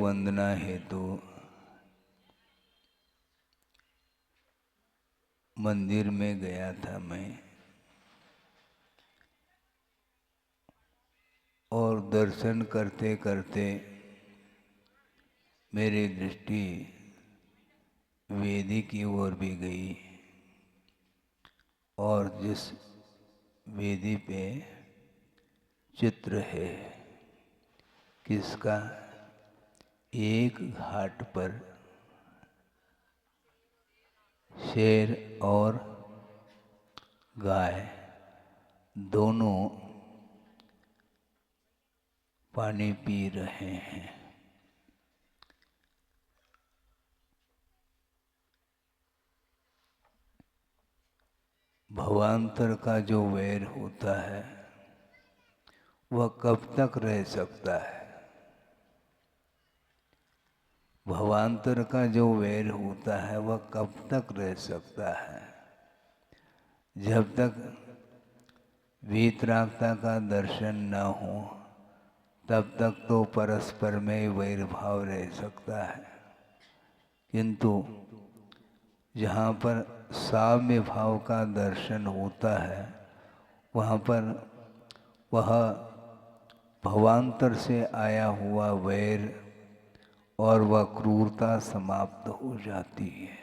वंदना हेतु मंदिर में गया था मैं, और दर्शन करते करते मेरी दृष्टि वेदी की ओर भी गई, और जिस वेदी पे चित्र है किसका, एक घाट पर शेर और गाय दोनों पानी पी रहे हैं। भवांतर का जो वैर होता है वह कब तक रह सकता है? भवांतर का जो वैर होता है वह कब तक रह सकता है? जब तक वीतरागता का दर्शन न हो तब तक तो परस्पर में वैर भाव रह सकता है, किंतु जहाँ पर साम्य भाव का दर्शन होता है वहाँ पर वह भवांतर से आया हुआ वैर और वह क्रूरता समाप्त हो जाती है।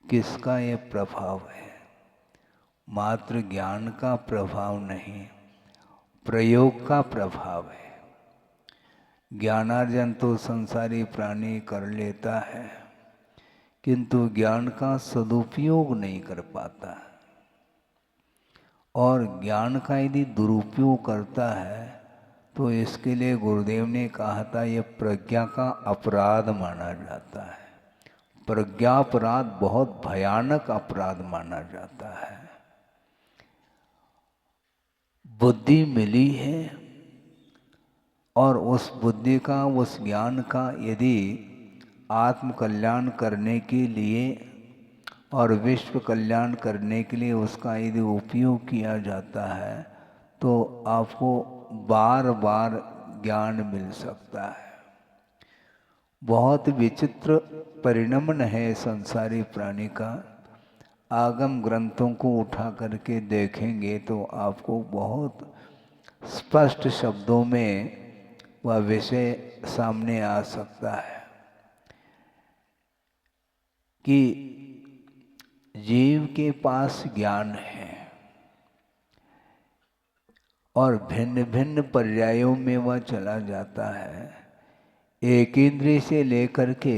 किसका ये प्रभाव है? मात्र ज्ञान का प्रभाव नहीं, प्रयोग का प्रभाव है। ज्ञानार्जन तो संसारी प्राणी कर लेता है, किंतु ज्ञान का सदुपयोग नहीं कर पाता, और ज्ञान का यदि दुरुपयोग करता है तो इसके लिए गुरुदेव ने कहा था यह प्रज्ञा का अपराध माना जाता है। प्रज्ञापराध बहुत भयानक अपराध माना जाता है। बुद्धि मिली है और उस बुद्धि का, उस ज्ञान का यदि आत्म कल्याण करने के लिए और विश्व कल्याण करने के लिए उसका यदि उपयोग किया जाता है तो आपको बार बार ज्ञान मिल सकता है। बहुत विचित्र परिणमन है संसारी प्राणी का। आगम ग्रंथों को उठा करके देखेंगे तो आपको बहुत स्पष्ट शब्दों में वह विषय सामने आ सकता है कि जीव के पास ज्ञान है और भिन्न भिन्न पर्यायों में वह चला जाता है। एक इंद्रिय से लेकर के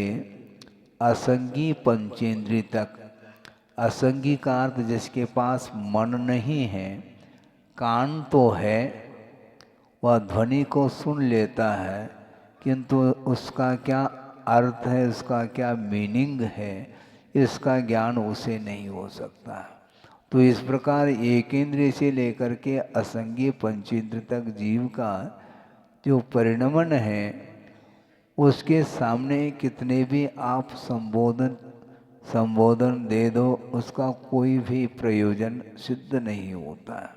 असंगी पंचेंद्रिय तक। असंगी का अर्थ जिसके पास मन नहीं है, कान तो है, वह ध्वनि को सुन लेता है, किंतु उसका क्या अर्थ है, उसका क्या मीनिंग है, इसका ज्ञान उसे नहीं हो सकता। तो इस प्रकार एक इंद्रिय से लेकर के असंगी पंचेंद्र तक जीव का जो परिणमन है उसके सामने कितने भी आप संबोधन दे दो उसका कोई भी प्रयोजन सिद्ध नहीं होता है।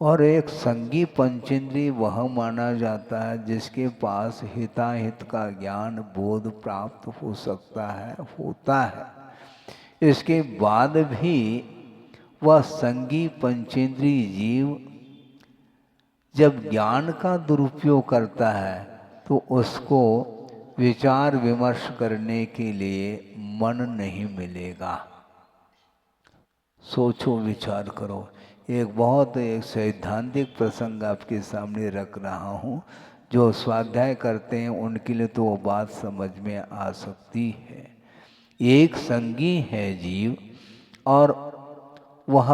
और एक संगी पंचेंद्रिय वह माना जाता है जिसके पास हिताहित का ज्ञान बोध प्राप्त हो सकता है, होता है। इसके बाद भी वह संगी पंचेंद्रिय जीव जब ज्ञान का दुरुपयोग करता है तो उसको विचार विमर्श करने के लिए मन नहीं मिलेगा। सोचो, विचार करो। एक सैद्धांतिक प्रसंग आपके सामने रख रहा हूँ। जो स्वाध्याय करते हैं उनके लिए तो वो बात समझ में आ सकती है। एक संगी है जीव और वह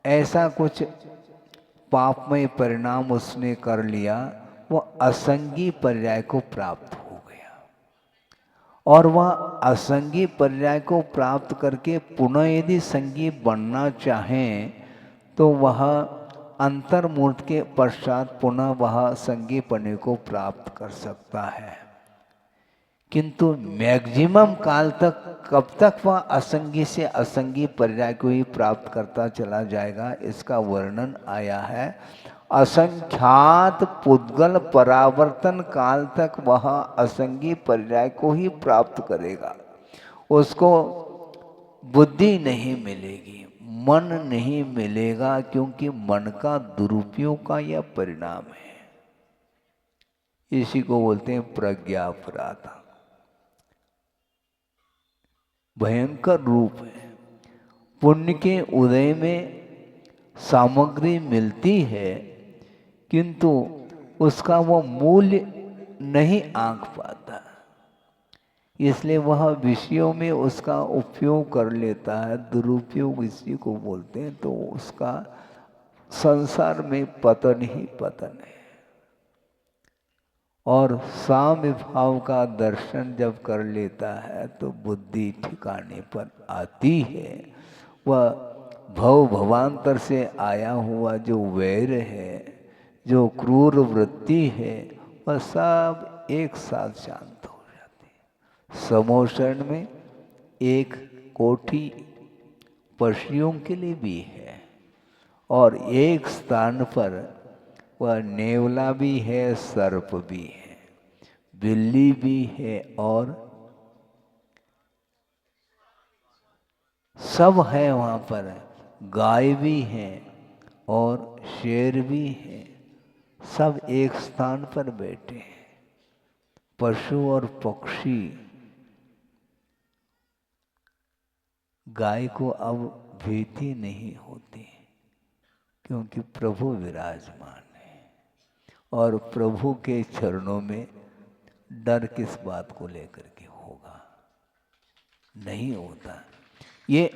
ऐसा कुछ पापमय परिणाम उसने कर लिया, वह असंगी पर्याय को प्राप्त हो गया। और वह असंगी पर्याय को प्राप्त करके पुनः यदि संगी बनना चाहें तो वह अंतर्मूर्त के पश्चात पुनः वह संगीपने को प्राप्त कर सकता है, किंतु मैक्सिमम काल तक कब तक वह असंगी से असंगी पर्याय को ही प्राप्त करता चला जाएगा, इसका वर्णन आया है। असंख्यात पुद्गल परावर्तन काल तक वह असंगी पर्याय को ही प्राप्त करेगा। उसको बुद्धि नहीं मिलेगी, मन नहीं मिलेगा, क्योंकि मन का दुरुपयोग का यह परिणाम है। इसी को बोलते हैं प्रज्ञा अपराध। भयंकर रूप है। पुण्य के उदय में सामग्री मिलती है, किंतु उसका वो मूल्य नहीं आंक पाता, इसलिए वह विषयों में उसका उपयोग कर लेता है। दुरुपयोग इसी को बोलते हैं। तो उसका संसार में पतन ही पतन है। और साम्य भाव का दर्शन जब कर लेता है तो बुद्धि ठिकाने पर आती है। वह भव भवांतर से आया हुआ जो वैर है, जो क्रूर वृत्ति है, वह सब एक साथ शांत हो जाती है। समोषण में एक कोठी पशुओं के लिए भी है, और एक स्थान पर वह नेवला भी है, सर्प भी है, बिल्ली भी है, और सब है वहाँ पर। गाय भी है और शेर भी है, सब एक स्थान पर बैठे हैं। पशु और पक्षी, गाय को अब भीति नहीं होती, क्योंकि प्रभु विराजमान है। और प्रभु के चरणों में डर किस बात को लेकर के होगा? नहीं होता। ये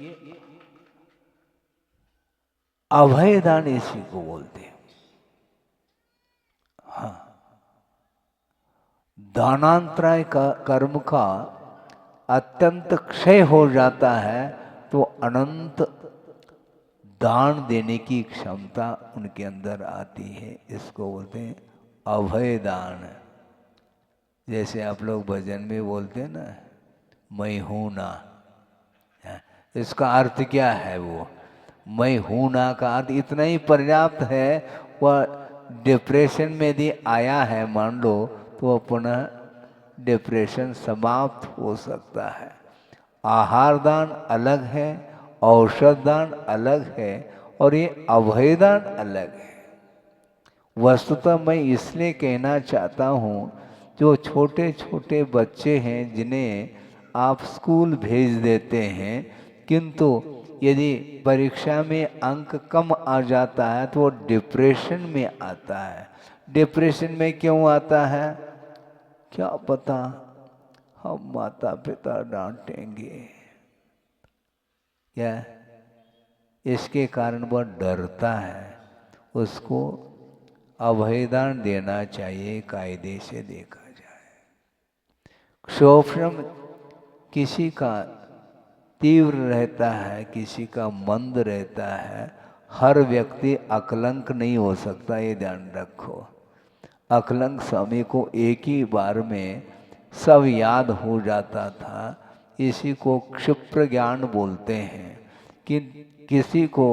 अभयदान इसी को बोलते हैं। हाँ, दानांतराय का कर्म का अत्यंत क्षय हो जाता है, तो अनंत दान देने की क्षमता उनके अंदर आती है। इसको बोलते हैं अभय दान। जैसे आप लोग भजन में बोलते हैं ना, मैं हूं ना, इसका अर्थ क्या है? वो मैं हूं ना का अर्थ इतना ही पर्याप्त है। वह डिप्रेशन में यदि आया है मान लो, तो वह पुनः डिप्रेशन समाप्त हो सकता है। आहार दान अलग है, औषध दान अलग है, और ये अभयदान अलग है। वस्तुतः मैं इसलिए कहना चाहता हूँ, जो छोटे छोटे बच्चे हैं जिन्हें आप स्कूल भेज देते हैं, किंतु यदि परीक्षा में अंक कम आ जाता है तो वो डिप्रेशन में आता है। डिप्रेशन में क्यों आता है? क्या पता, हम माता पिता डांटेंगे क्या, इसके कारण वह डरता है। उसको अभयदान देना चाहिए, कायदे से देखा जाए। क्षोभ्रम किसी का तीव्र रहता है, किसी का मंद रहता है। हर व्यक्ति अकलंक नहीं हो सकता, ये ध्यान रखो। अकलंक स्वामी को एक ही बार में सब याद हो जाता था। इसी को क्षिप्र ज्ञान बोलते हैं। कि किसी को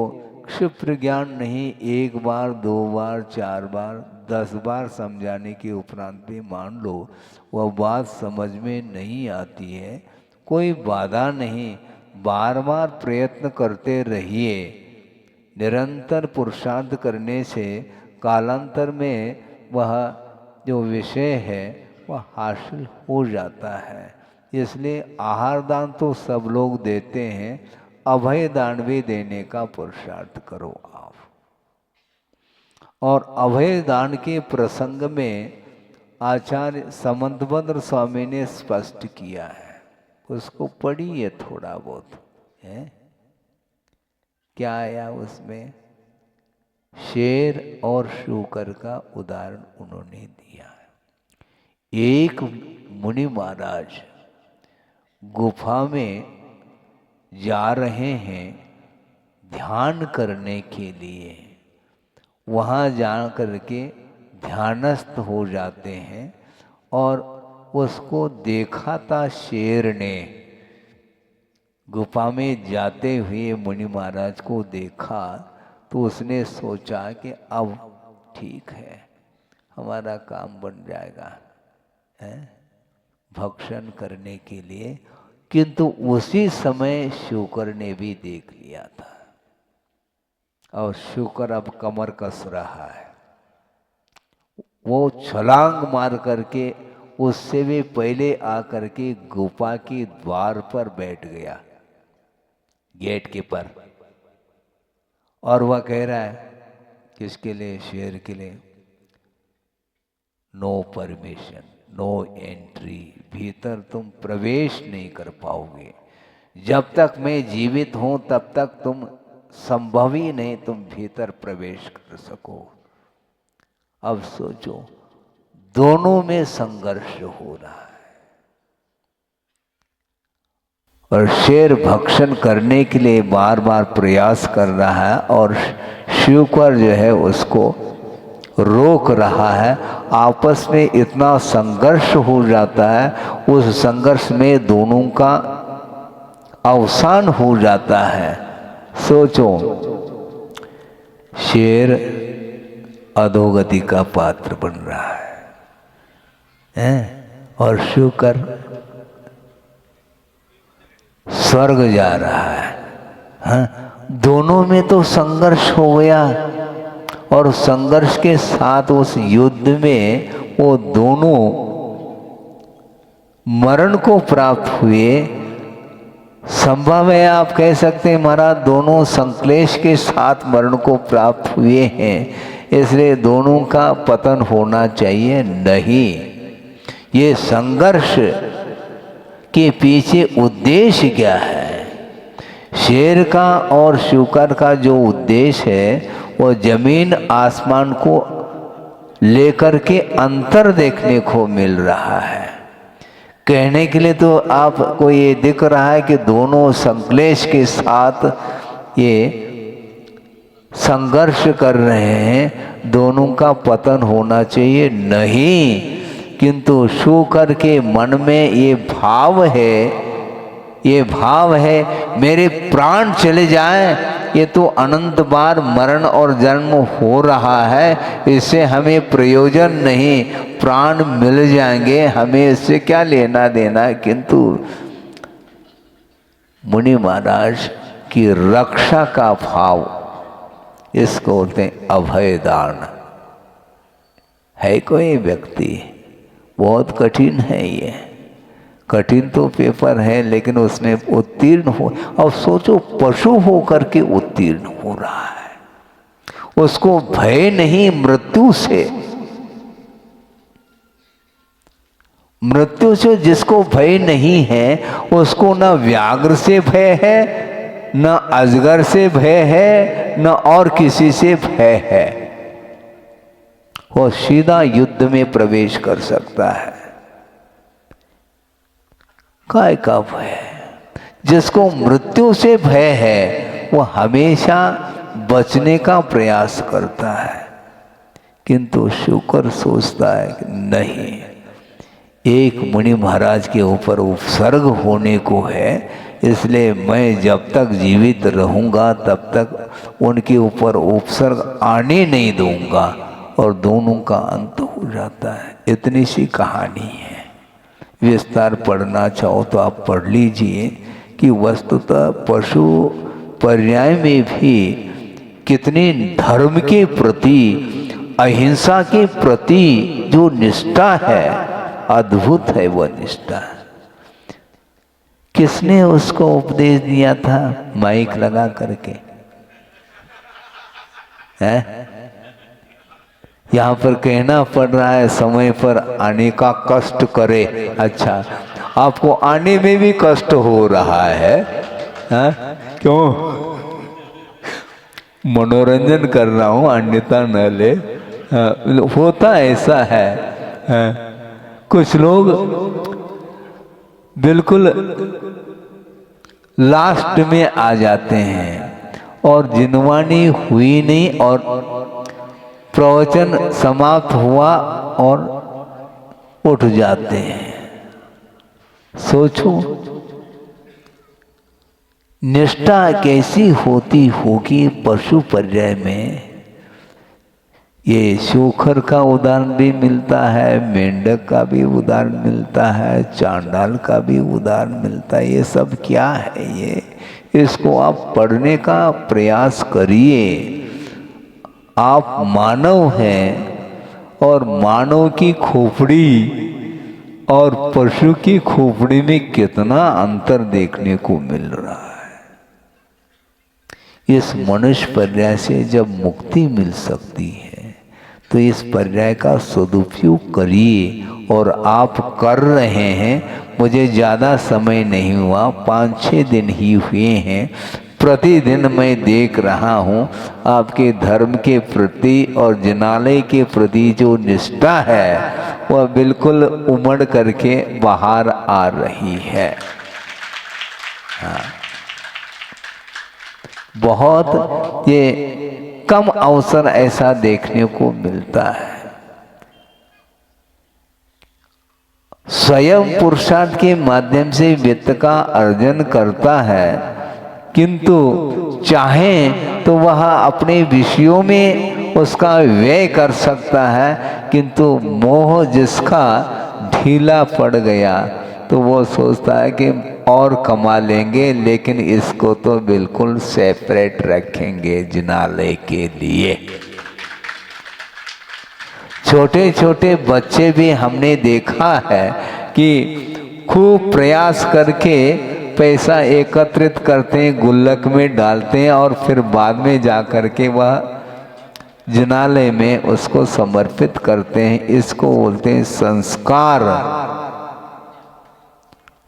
क्षिप्र ज्ञान नहीं, एक बार, दो बार, चार बार, 10 बार समझाने के उपरांत भी मान लो वह बात समझ में नहीं आती है, कोई बाधा नहीं, बार बार प्रयत्न करते रहिए। निरंतर पुरुषार्थ करने से कालांतर में वह जो विषय है वह हासिल हो जाता है। इसलिए आहार दान तो सब लोग देते हैं, अभय दान भी देने का पुरुषार्थ करो आप। और अभय दान के प्रसंग में आचार्य समंतभद्र स्वामी ने स्पष्ट किया है, उसको पढ़िए थोड़ा बहुत है। क्या आया उसमें? शेर और शूकर का उदाहरण उन्होंने दिया है। एक मुनि महाराज गुफा में जा रहे हैं ध्यान करने के लिए। वहाँ जा करके ध्यानस्थ हो जाते हैं, और उसको देखा था शेर ने। गुफा में जाते हुए मुनि महाराज को देखा, तो उसने सोचा कि अब ठीक है, हमारा काम बन जाएगा है भक्षण करने के लिए। किंतु उसी समय शुकर ने भी देख लिया था और शुकर अब कमर कस रहा है। वो छलांग मार करके उससे भी पहले आकर के गुफा के द्वार पर बैठ गया, गेट के पर। और वह कह रहा है किसके लिए? शेर के लिए, नो परमिशन, नो एंट्री, भीतर तुम प्रवेश नहीं कर पाओगे। जब तक मैं जीवित हूं तब तक तुम संभव ही नहीं तुम भीतर प्रवेश कर सको। अब सोचो, दोनों में संघर्ष हो रहा है और शेर भक्षण करने के लिए बार बार प्रयास कर रहा है और शुकर जो है उसको रोक रहा है। आपस में इतना संघर्ष हो जाता है, उस संघर्ष में दोनों का अवसान हो जाता है। सोचो, शेर अधोगति का पात्र बन रहा है और शुकर स्वर्ग जा रहा है। दोनों में तो संघर्ष हो गया और संघर्ष के साथ उस युद्ध में वो दोनों मरण को प्राप्त हुए। संभव है आप कह सकते हैं महाराज दोनों संक्लेश के साथ मरण को प्राप्त हुए हैं, इसलिए दोनों का पतन होना चाहिए। नहीं, ये संघर्ष के पीछे उद्देश्य क्या है? शेर का और शुकर का जो उद्देश्य है वो जमीन आसमान को लेकर के अंतर देखने को मिल रहा है। कहने के लिए तो आपको ये दिख रहा है कि दोनों संक्लेश के साथ ये संघर्ष कर रहे हैं, दोनों का पतन होना चाहिए। नहीं, किंतु शुकर के मन में ये भाव है मेरे प्राण चले जाएं, ये तो अनंत बार मरण और जन्म हो रहा है, इससे हमें प्रयोजन नहीं, प्राण मिल जाएंगे, हमें इससे क्या लेना देना। किंतु मुनि महाराज की रक्षा का भाव, इसको बोलते हैं अभय दान। है कोई व्यक्ति, बहुत कठिन है ये, कठिन तो पेपर है लेकिन उसमें उत्तीर्ण हो। और सोचो, पशु होकर के उत्तीर्ण हो रहा है, उसको भय नहीं मृत्यु से। मृत्यु से जिसको भय नहीं है उसको न व्याघ्र से भय है, न अजगर से भय है, न और किसी से भय है। वो सीधा युद्ध में प्रवेश कर सकता है। काय का भय? जिसको मृत्यु से भय है वो हमेशा बचने का प्रयास करता है। किंतु शुकर सोचता है कि नहीं, एक मुनि महाराज के ऊपर उपसर्ग होने को है, इसलिए मैं जब तक जीवित रहूंगा तब तक उनके ऊपर उपसर्ग आने नहीं दूंगा, और दोनों का अंत हो जाता है। इतनी सी कहानी है। विस्तार पढ़ना चाहो तो आप पढ़ लीजिए कि वस्तुतः पशु पर्याय में भी कितने धर्म के प्रति, अहिंसा के प्रति जो निष्ठा है, अद्भुत है वह निष्ठा। किसने उसको उपदेश दिया था? माइक लगा करके है? यहाँ पर कहना पड़ रहा है समय पर आने का कष्ट करे। अच्छा, आपको आने में भी कष्ट हो रहा है, क्यों? मनोरंजन कर रहा हूँ, अन्यथा न ले। होता ऐसा है, कुछ लोग बिल्कुल लास्ट में आ जाते हैं और जिनवानी हुई नहीं और प्रवचन समाप्त हुआ और उठ जाते हैं। सोचो, निष्ठा कैसी होती होगी पशु पर्याय में। ये शूकर का उदाहरण भी मिलता है, मेंढक का भी उदाहरण मिलता है, चांडाल का भी उदाहरण मिलता है। ये सब क्या है? ये इसको आप पढ़ने का प्रयास करिए। आप मानव हैं और मानव की खोपड़ी और पशु की खोपड़ी में कितना अंतर देखने को मिल रहा है। इस मनुष्य पर्याय से जब मुक्ति मिल सकती है तो इस पर्याय का सदुपयोग करिए। और आप कर रहे हैं। मुझे ज़्यादा समय नहीं हुआ, 5-6 दिन ही हुए हैं। प्रतिदिन मैं देख रहा हूँ आपके धर्म के प्रति और जिनालय के प्रति जो निष्ठा है वह बिल्कुल उमड़ करके बाहर आ रही है। हाँ, बहुत ये कम अवसर ऐसा देखने को मिलता है। स्वयं पुरुषार्थ के माध्यम से वित्त का अर्जन करता है, किंतु चाहे तो वह अपने विषयों में उसका व्यय कर सकता है, किंतु मोह जिसका ढीला पड़ गया तो वो सोचता है कि और कमा लेंगे, लेकिन इसको तो बिल्कुल सेपरेट रखेंगे जिनालय के लिए। छोटे छोटे बच्चे भी हमने देखा है कि खूब प्रयास करके पैसा एकत्रित करते हैं, गुल्लक में डालते हैं और फिर बाद में जा कर के वह जिनालय में उसको समर्पित करते हैं। इसको बोलते हैं संस्कार।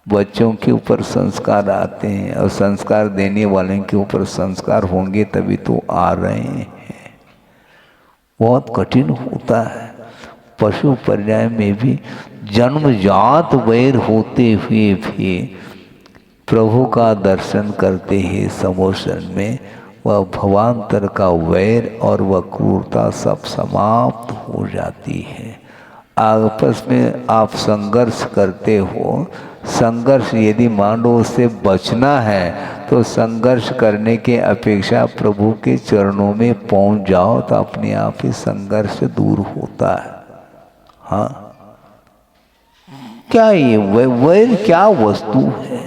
बच्चों के ऊपर संस्कार आते हैं और संस्कार देने वाले के ऊपर संस्कार होंगे तभी तो आ रहे हैं। बहुत कठिन होता है। पशु पर्याय में भी जन्मजात वैर होते हुए भी प्रभु का दर्शन करते ही समोसन में वह भवांतर का वैर और वह क्रूरता सब समाप्त हो जाती है। आपस में आप संघर्ष करते हो, संघर्ष यदि मान लो उससे बचना है तो संघर्ष करने के अपेक्षा प्रभु के चरणों में पहुंच जाओ तो अपने आप ही संघर्ष दूर होता है। हाँ, क्या ये वैर क्या वस्तु है?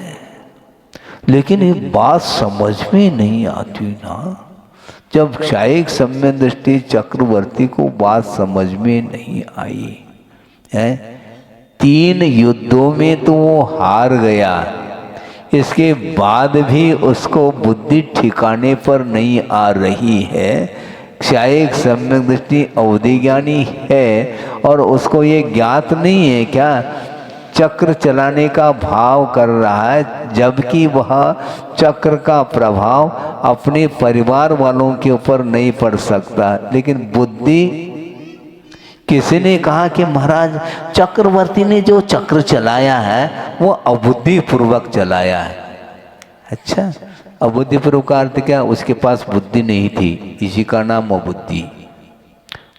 लेकिन ये बात समझ में नहीं आती ना। जब क्षायिक सम्यक दृष्टि चक्रवर्ती को बात समझ में नहीं आई है, 3 युद्धों में तो वो हार गया, इसके बाद भी उसको बुद्धि ठिकाने पर नहीं आ रही है। क्षायिक सम्यक दृष्टि अवधि ज्ञानी है और उसको ये ज्ञात नहीं है क्या चक्र चलाने का भाव कर रहा है, जबकि वह चक्र का प्रभाव अपने परिवार वालों के ऊपर नहीं पड़ सकता। लेकिन बुद्धि, किसी ने कहा कि महाराज चक्रवर्ती ने जो चक्र चलाया है वो अबुद्धि पूर्वक चलाया है। अच्छा, अबुद्धि पूर्वक का अर्थ क्या? उसके पास बुद्धि नहीं थी, इसी का नाम अबुद्धि।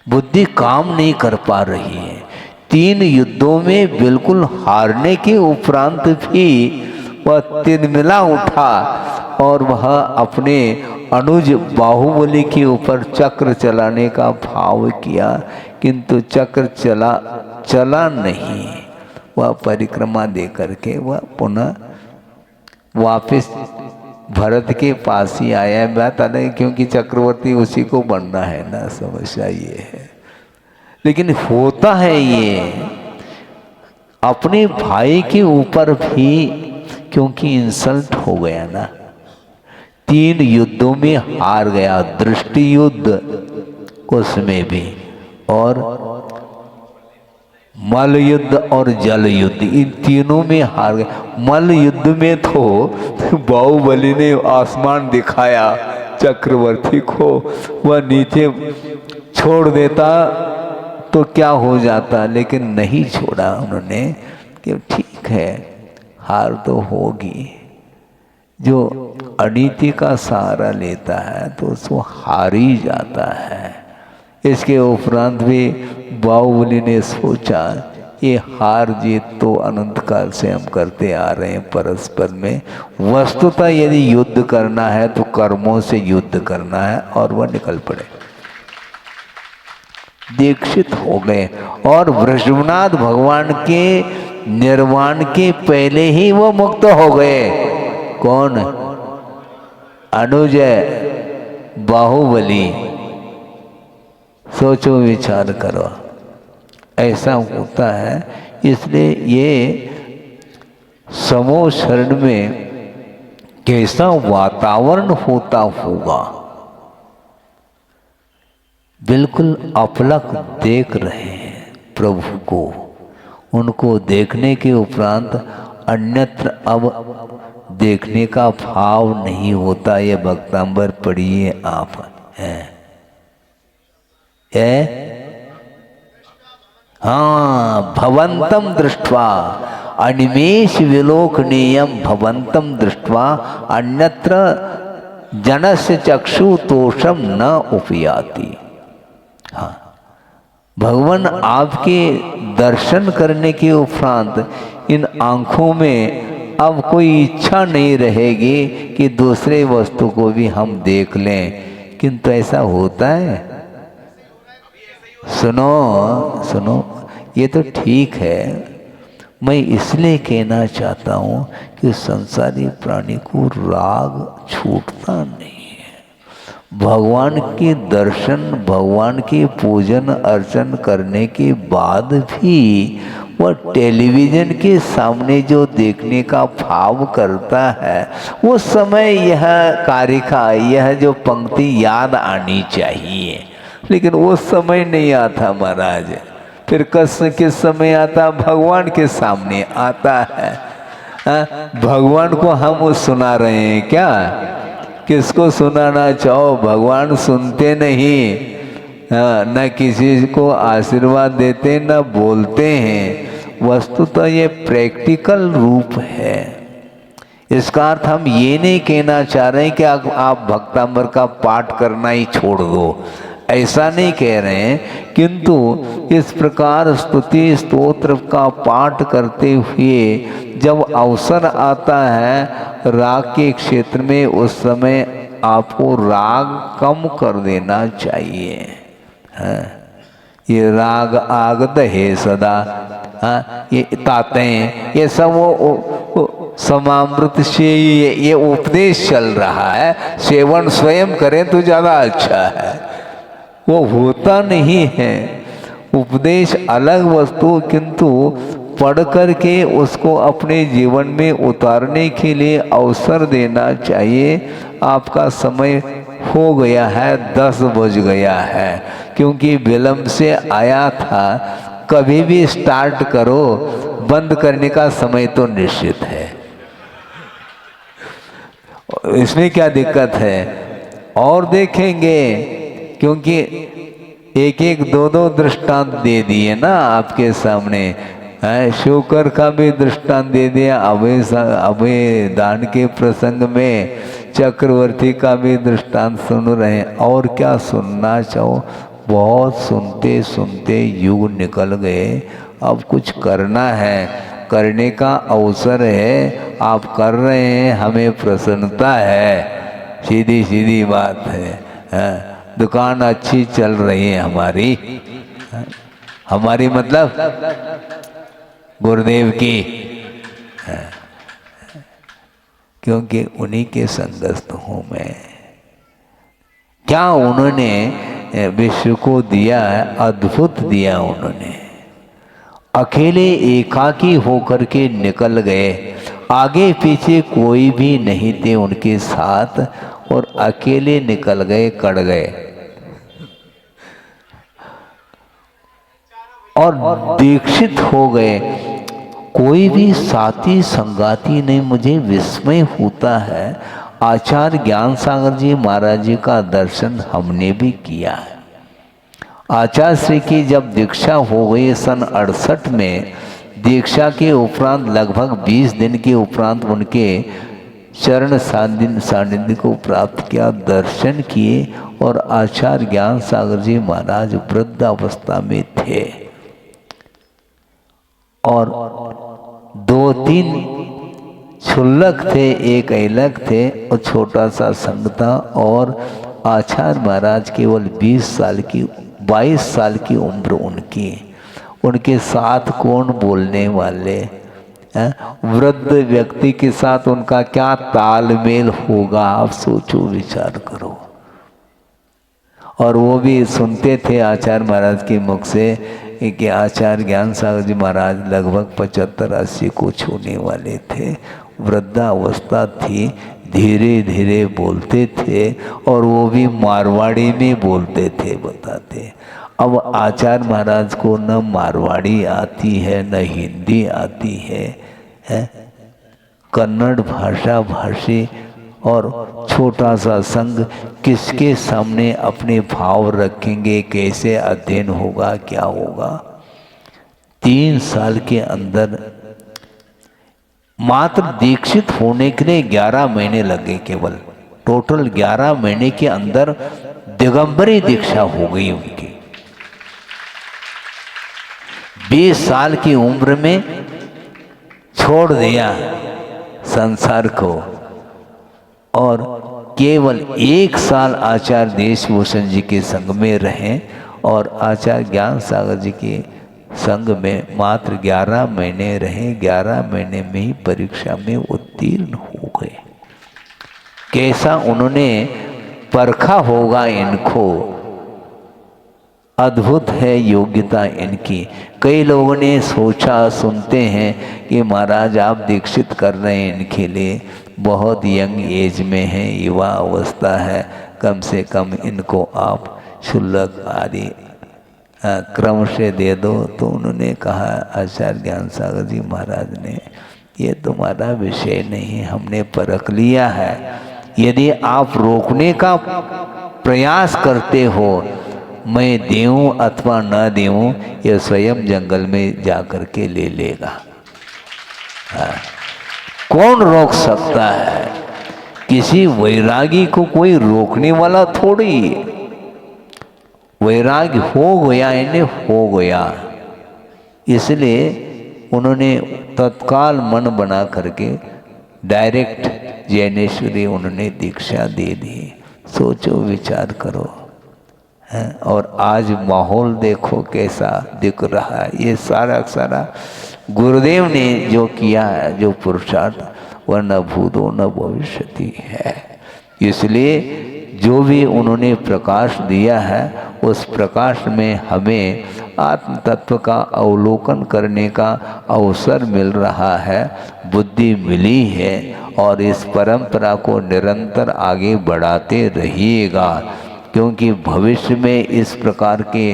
बुद्धि काम नहीं कर पा रही है। 3 युद्धों में बिल्कुल हारने के उपरांत भी वह तिलमिला उठा और वह अपने अनुज बाहुबली के ऊपर चक्र चलाने का भाव किया, किंतु चक्र चला नहीं। वह परिक्रमा दे करके वह पुनः वापस भरत के पास ही आया। बात अलग, क्योंकि चक्रवर्ती उसी को बनना है ना, समस्या ये है। लेकिन होता है ये अपने भाई के ऊपर भी, क्योंकि इंसल्ट हो गया ना। 3 युद्धों में हार गया, दृष्टि युद्ध उसमें भी, और मल युद्ध और जल युद्ध, इन तीनों में हार गया। मल युद्ध में तो बाहुबली ने आसमान दिखाया चक्रवर्ती को, वह नीचे छोड़ देता तो क्या हो जाता, लेकिन नहीं छोड़ा उन्होंने कि ठीक है हार तो होगी। जो अनीति का सहारा लेता है तो उसको हार ही जाता है। इसके उपरांत भी बाहुबली ने सोचा ये हार जीत तो अनंत काल से हम करते आ रहे हैं परस्पर में। वस्तुतः यदि युद्ध करना है तो कर्मों से युद्ध करना है, और वह निकल पड़े। दीक्षित हो गए। और वृषभनाथ भगवान के निर्वाण के पहले ही वो मुक्त हो गए। कौन? अनुजय, बाहुबली। सोचो, विचार करो, ऐसा होता है। इसलिए ये समूह शरण में कैसा वातावरण होता होगा, बिल्कुल अपलक देख रहे हैं प्रभु को। उनको देखने के उपरांत अन्यत्र अब देखने का भाव नहीं होता। ये भक्तांबर पढ़िए आप। हाँ, भवंतम दृष्ट्वा अनिमेष विलोकनीयम भवंतम दृष्ट्वा अन्यत्र जनस्य चक्षु तोषम न उपयाति। हाँ, भगवान आपके दर्शन करने के उपरांत इन आंखों में अब कोई इच्छा नहीं रहेगी कि दूसरे वस्तु को भी हम देख लें। किंतु ऐसा होता है? सुनो सुनो, ये तो ठीक है। मैं इसलिए कहना चाहता हूँ कि संसारी प्राणी को राग छूटता नहीं है। भगवान के दर्शन, भगवान के पूजन अर्चन करने के बाद भी वह टेलीविजन के सामने जो देखने का भाव करता है, वो समय यह कारिका, यह जो पंक्ति याद आनी चाहिए, लेकिन वो समय नहीं आता महाराज। फिर किस समय आता? भगवान के सामने आता है। भगवान को हम सुना रहे हैं क्या? किसको सुनाना चाहो, भगवान सुनते नहीं। न किसी को आशीर्वाद देते, न बोलते हैं। वस्तु तो ये प्रैक्टिकल रूप है। इसका अर्थ हम ये नहीं कहना चाह रहे हैं कि आप भक्तांबर का पाठ करना ही छोड़ दो, ऐसा नहीं कह रहे हैं। किंतु इस प्रकार स्तुति स्तोत्र का पाठ करते हुए जब अवसर आता है राग के क्षेत्र में, उस समय आपको राग कम कर देना चाहिए। ये राग आगत है सदा, ये ताते हैं, ये सब वो समामृत से ये उपदेश चल रहा है। सेवन स्वयं करें तो ज़्यादा अच्छा है। वो होता नहीं है। उपदेश अलग वस्तु, किंतु पढ़ कर के उसको अपने जीवन में उतारने के लिए अवसर देना चाहिए। आपका समय हो गया है, 10 बज गया है, क्योंकि विलंब से आया था। कभी भी स्टार्ट करो, बंद करने का समय तो निश्चित है। इसमें क्या दिक्कत है? और देखेंगे, क्योंकि एक एक दो दो दृष्टांत दे दिए ना आपके सामने। शुकर का भी दृष्टांत दे दिया अभय दान के प्रसंग में, चक्रवर्ती का भी दृष्टांत सुन रहे हैं। और क्या सुनना चाहो? बहुत सुनते सुनते युग निकल गए। अब कुछ करना है, करने का अवसर है, आप कर रहे हैं, हमें प्रसन्नता है। सीधी सीधी बात है। दुकान अच्छी चल रही है हमारी मतलब गुरुदेव की, क्योंकि उन्हीं के संगस्थ हूँ मैं। क्या उन्होंने विश्व को दिया है? अद्भुत दिया उन्होंने। अकेले एकाकी होकर के निकल गए, आगे पीछे कोई भी नहीं थे उनके साथ, और अकेले निकल गए, कड़ गए और दीक्षित हो गए। कोई भी साथी संगाती नहीं। मुझे विस्मय होता है, आचार्य ज्ञान सागर जी महाराज जी का दर्शन हमने भी किया है। आचार्य श्री की जब दीक्षा हो गई सन 68 में, दीक्षा के उपरांत लगभग 20 दिन के उपरांत उनके चरण सानिध्य को प्राप्त किया, दर्शन किए। और आचार्य ज्ञान सागर जी महाराज वृद्धावस्था में थे और 2-3 क्षुल्लक थे, एक ऐलक थे और छोटा सा संघ था। और आचार्य महाराज केवल 20 साल की 22 साल की उम्र उनकी, उनके साथ कौन बोलने वाले हैं? वृद्ध व्यक्ति के साथ उनका क्या तालमेल होगा, आप सोचो विचार करो। और वो भी सुनते थे आचार्य महाराज के मुख से कि आचार्य ज्ञान सागर जी महाराज लगभग 75-80 को छूने वाले थे, वृद्धावस्था थी, धीरे धीरे बोलते थे और वो भी मारवाड़ी में बोलते थे, बताते। अब आचार्य महाराज को न मारवाड़ी आती है न हिंदी आती है, कन्नड़ भाषा भाषी और छोटा सा संघ, किसके सामने अपने भाव रखेंगे, कैसे अध्ययन होगा, क्या होगा। 3 साल के अंदर मात्र दीक्षित होने के लिए 11 महीने लगे, केवल टोटल 11 महीने के अंदर दिगंबरी दीक्षा हो गई उनकी। 20 साल की उम्र में छोड़ दिया संसार को और केवल 1 साल आचार्य देशभूषण जी के संग में रहे और आचार्य ज्ञान सागर जी के संग में मात्र 11 महीने रहे। 11 महीने में ही परीक्षा में उत्तीर्ण हो गए। कैसा उन्होंने परखा होगा इनको, अद्भुत है योग्यता इनकी। कई लोगों ने सोचा, सुनते हैं कि महाराज आप दीक्षित कर रहे हैं इनके लिए, बहुत यंग एज में है, युवा अवस्था है, कम से कम इनको आप शुल्क आदि क्रम से दे दो। तो उन्होंने कहा आचार्य ज्ञान सागर जी महाराज ने, ये तुम्हारा विषय नहीं, हमने परख लिया है। यदि आप रोकने का प्रयास करते हो, मैं देऊं अथवा न देऊं, यह स्वयं जंगल में जाकर के ले लेगा। कौन रोक सकता है? किसी वैरागी को कोई रोकने वाला थोड़ी। वैराग्य हो गया, इन्हें हो गया, इसलिए उन्होंने तत्काल मन बना करके डायरेक्ट जैनेश्वरी उन्होंने दीक्षा दे दी। सोचो विचार करो है। और आज माहौल देखो कैसा दिख रहा है। ये सारा सारा गुरुदेव ने जो किया है, जो पुरुषार्थ, वह न भूतो न भविष्यति है। इसलिए जो भी उन्होंने प्रकाश दिया है, उस प्रकाश में हमें आत्म तत्व का अवलोकन करने का अवसर मिल रहा है, बुद्धि मिली है। और इस परंपरा को निरंतर आगे बढ़ाते रहिएगा, क्योंकि भविष्य में इस प्रकार के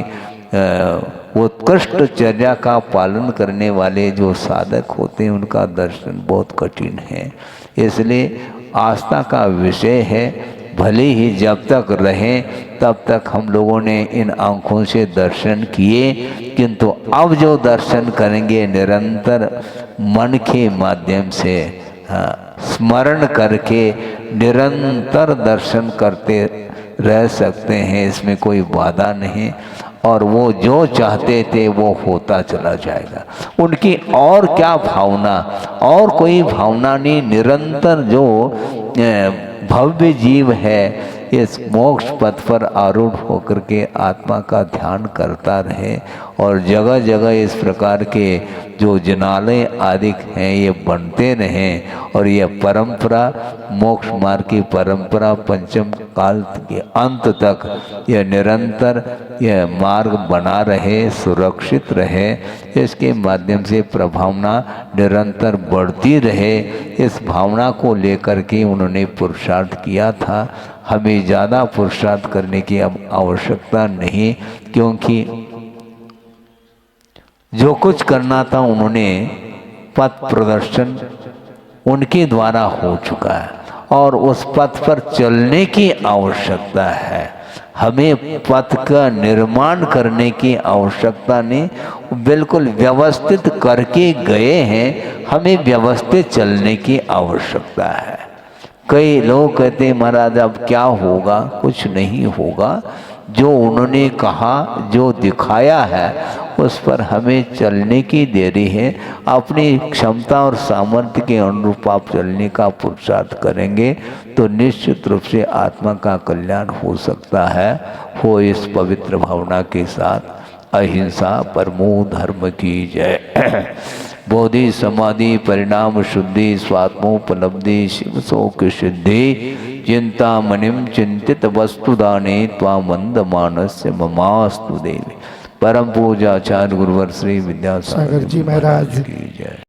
उत्कृष्ट चर्या का पालन करने वाले जो साधक होते हैं, उनका दर्शन बहुत कठिन है। इसलिए आस्था का विषय है। भले ही जब तक रहें तब तक हम लोगों ने इन आँखों से दर्शन किए, किंतु अब जो दर्शन करेंगे निरंतर मन के माध्यम से स्मरण करके निरंतर दर्शन करते रह सकते हैं। इसमें कोई बाधा नहीं। और वो जो चाहते थे वो होता चला जाएगा। उनकी और क्या भावना, और कोई भावना नहीं। निरंतर जो भव्य जीव है, इस मोक्ष पथ पर आरूढ़ होकर के आत्मा का ध्यान करता रहे और जगह जगह इस प्रकार के जो जिनालय आदि हैं ये बनते रहें और यह परंपरा, मोक्ष मार्ग की परंपरा पंचम काल के अंत तक यह निरंतर यह मार्ग बना रहे, सुरक्षित रहे। इसके माध्यम से प्रभावना निरंतर बढ़ती रहे। इस भावना को लेकर के उन्होंने पुरुषार्थ किया था। हमें ज़्यादा पुरुषार्थ करने की अब आवश्यकता नहीं, क्योंकि जो कुछ करना था उन्होंने पथ प्रदर्शन उनके द्वारा हो चुका है और उस पथ पर चलने की आवश्यकता है। हमें पथ का निर्माण करने की आवश्यकता नहीं, बिल्कुल व्यवस्थित करके गए हैं, हमें व्यवस्थित चलने की आवश्यकता है। कई लोग कहते हैं महाराज अब क्या होगा? कुछ नहीं होगा। जो उन्होंने कहा, जो दिखाया है, उस पर हमें चलने की देरी है। अपनी क्षमता और सामर्थ्य के अनुरूप आप चलने का पुरुषार्थ करेंगे तो निश्चित रूप से आत्मा का कल्याण हो सकता है। हो इस पवित्र भावना के साथ अहिंसा परमो धर्म की जय। बोधि समाधि परिणाम शुद्धि स्वात्मोपलब्धि शिव शोक सिद्धि चिंता मनिम चिंतित वस्तुदाने त्वामंद मानस्य ममास्तु देवी। परम पूजा आचार्य गुरुवर श्री विद्यासागर जी महाराज की जय।